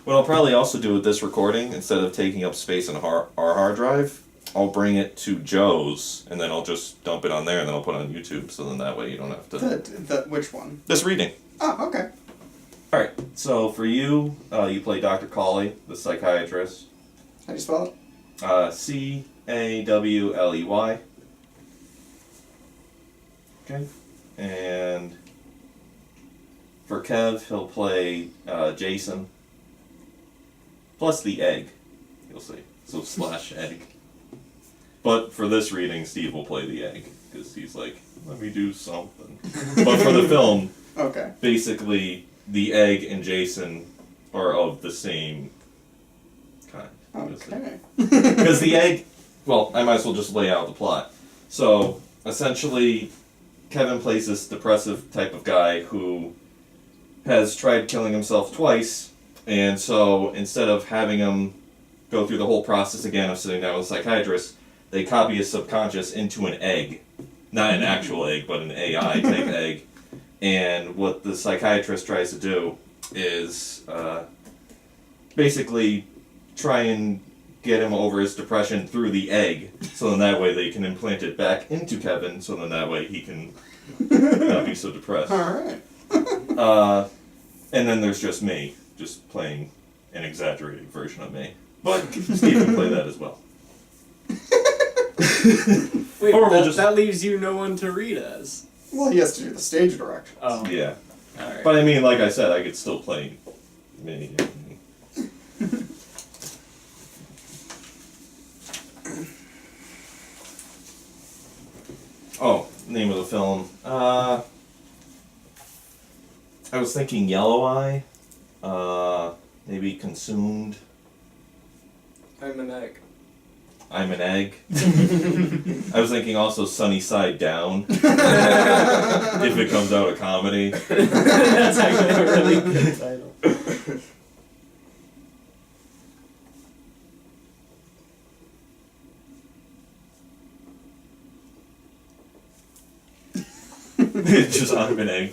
What I'll probably also do with this recording, instead of taking up space on our hard drive, I'll bring it to Joe's, and then I'll just dump it on there, and then I'll put it on YouTube, so then that way you don't have to... Which one? This reading. Oh, okay. Alright, so for you, you play Dr. Cawley, the psychiatrist. How do you spell it? C-A-W-L-E-Y. Okay. And for Kev, he'll play Jason. Plus the egg. You'll see. So slash egg. But for this reading, Steve will play the egg. Because he's like, let me do something. But for the film, Okay. basically, the egg and Jason are of the same kind. Okay. Because the egg, well, I might as well just lay out the plot. So, essentially, Kevin plays this depressive type of guy who has tried killing himself twice, and so instead of having him go through the whole process again of sitting down with a psychiatrist, they copy his subconscious into an egg. Not an actual egg, but an AI type egg. And what the psychiatrist tries to do is basically try and get him over his depression through the egg, so then that way they can implant it back into Kevin, so then that way he can not be so depressed. Alright. And then there's just me, just playing an exaggerated version of me. But Steve can play that as well. Wait, Or we'll that, just- that leaves you no one to read as. Well, he has to do the stage direction. Oh, Yeah. alright. But I mean, like I said, I could still play me. Oh, name of the film. I was thinking Yellow Eye. Maybe Consumed. I'm an egg. I'm an Egg. I was thinking also Sunny Side Down. If it comes out a comedy. That's actually a really good title. Just I'm an egg.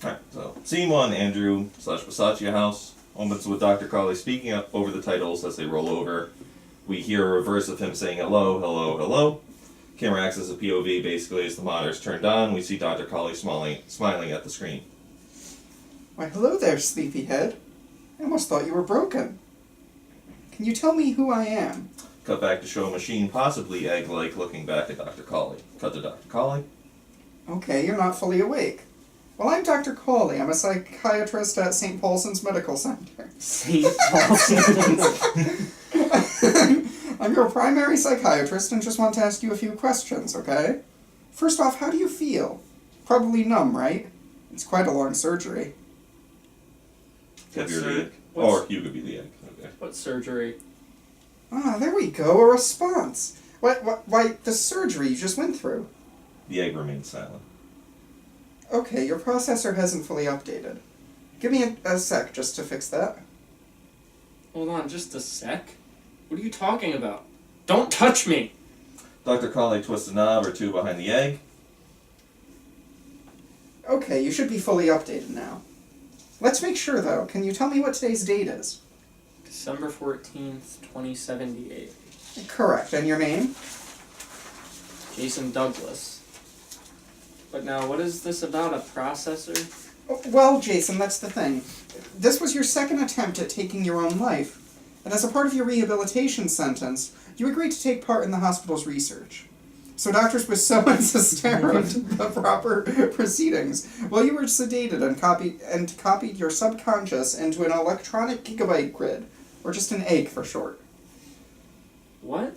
Alright, so scene 1, Andrew / Versace house. Moments with Dr. Cawley speaking up over the titles as they roll over. We hear a reverse of him saying hello, hello, hello. Camera acts as a POV basically as the monitor's turned on. We see Dr. Cawley smiling at the screen. Why, hello there, sleepyhead. I almost thought you were broken. Can you tell me who I am? Cut back to show a machine, possibly egg-like, looking back at Dr. Cawley. Cut to Dr. Cawley. Okay, you're not fully awake. Well, I'm Dr. Cawley. I'm a psychiatrist at St. Paulson's Medical Center. St. Paulson's. I'm your primary psychiatrist and just want to ask you a few questions, okay? First off, how do you feel? Probably numb, right? It's quite a long surgery. Kev, you're the egg. What's- Or you could be the egg. Okay. What surgery? Ah, there we go, a response. Why, the surgery you just went through. The egg remains silent. Okay, your processor hasn't fully updated. Give me a sec just to fix that. Hold on, just a sec. What are you talking about? Don't touch me! Dr. Cawley twists a knob or two behind the egg. Okay, you should be fully updated now. Let's make sure, though. Can you tell me what today's date is? December 14th, 2078. Correct. And your name? Jason Douglas. But now, what is this about a processor? Well, Jason, that's the thing. This was your second attempt at taking your own life. And as a part of your rehabilitation sentence, you agreed to take part in the hospital's research. So doctors were so unsustained the proper proceedings. While you were sedated and copied your subconscious into an electronic gigabyte grid, or just an egg for short. What?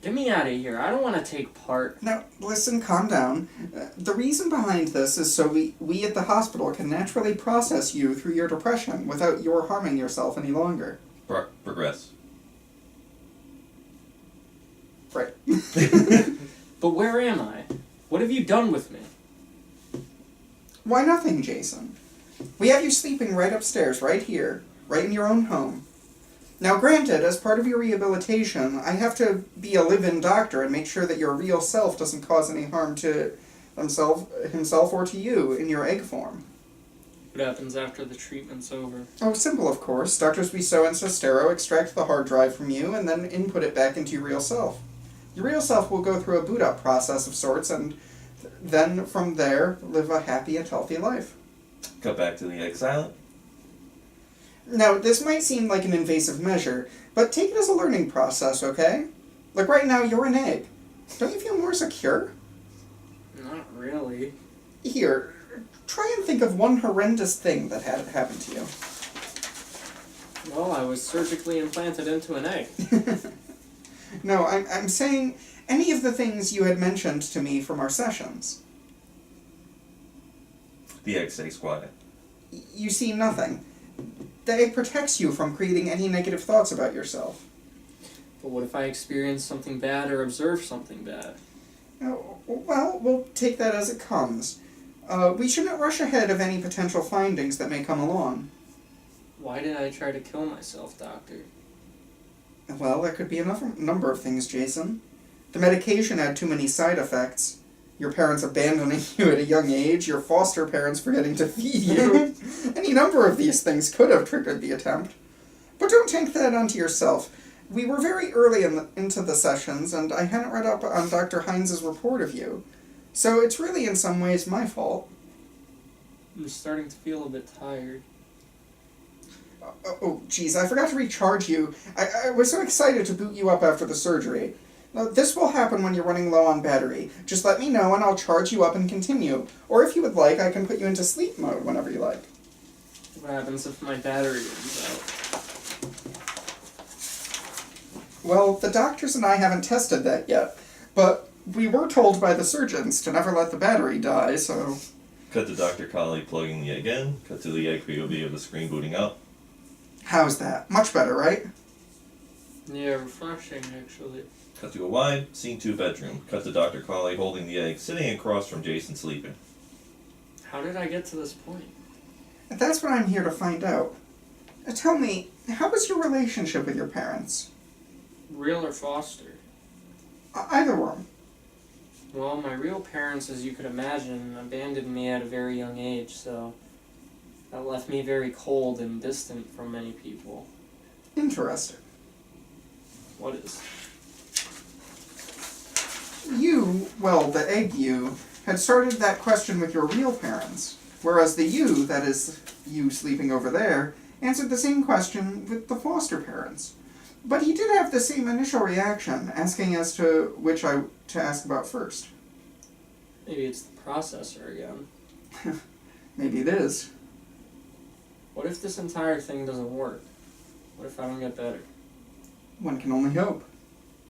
Get me out of here. I don't want to take part. Now, listen, calm down. The reason behind this is so we at the hospital can naturally process you through your depression without your harming yourself any longer. Progress. Right. But where am I? What have you done with me? Why nothing, Jason? We have you sleeping right upstairs, right here, right in your own home. Now granted, as part of your rehabilitation, I have to be a live-in doctor and make sure that your real self doesn't cause any harm to himself or to you in your egg form. What happens after the treatment's over? Oh, simple, of course. Drs. Wiseau and Sestero extract the hard drive from you and then input it back into your real self. Your real self will go through a boot-up process of sorts and then, from there, live a happy and healthy life. Cut back to the egg silent. Now, this might seem like an invasive measure, but take it as a learning process, okay? Like right now, you're an egg. Don't you feel more secure? Not really. Here, try and think of one horrendous thing that had happened to you. Well, I was surgically implanted into an egg. No, I'm saying any of the things you had mentioned to me from our sessions. The egg stays quiet. You see nothing. The egg protects you from creating any negative thoughts about yourself. But what if I experience something bad or observe something bad? Well, we'll take that as it comes. We shouldn't rush ahead of any potential findings that may come along. Why did I try to kill myself, Doctor? Well, there could be a number of things, Jason. The medication had too many side effects. Your parents abandoning you at a young age, your foster parents forgetting to feed you. Any number of these things could have triggered the attempt. But don't take that onto yourself. We were very early into the sessions, and I hadn't read up on Dr. Hines' report of you. So it's really in some ways my fault. I'm starting to feel a bit tired. Oh, geez, I forgot to recharge you. I was so excited to boot you up after the surgery. Now, this will happen when you're running low on battery. Just let me know and I'll charge you up and continue. Or if you would like, I can put you into sleep mode whenever you like. What happens if my battery runs out? Well, the doctors and I haven't tested that yet, but we were told by the surgeons to never let the battery die, so... Cut to Dr. Colley plugging the egg in. Cut to the egg POV of the screen booting up. How's that? Much better, right? Yeah, refreshing, actually. Cut to a wide, scene 2 bedroom. Cut to Dr. Colley holding the egg, sitting across from Jason sleeping. How did I get to this point? That's what I'm here to find out. Tell me, how was your relationship with your parents? Real or foster? Either one. Well, my real parents, as you could imagine, abandoned me at a very young age, so that left me very cold and distant from many people. Interesting. What is? You, well, the egg you, had started that question with your real parents, whereas the you, that is, you sleeping over there, answered the same question with the foster parents. But he did have the same initial reaction, asking as to which to ask about first. Maybe it's the processor again. Maybe it is. What if this entire thing doesn't work? What if I don't get better? One can only hope.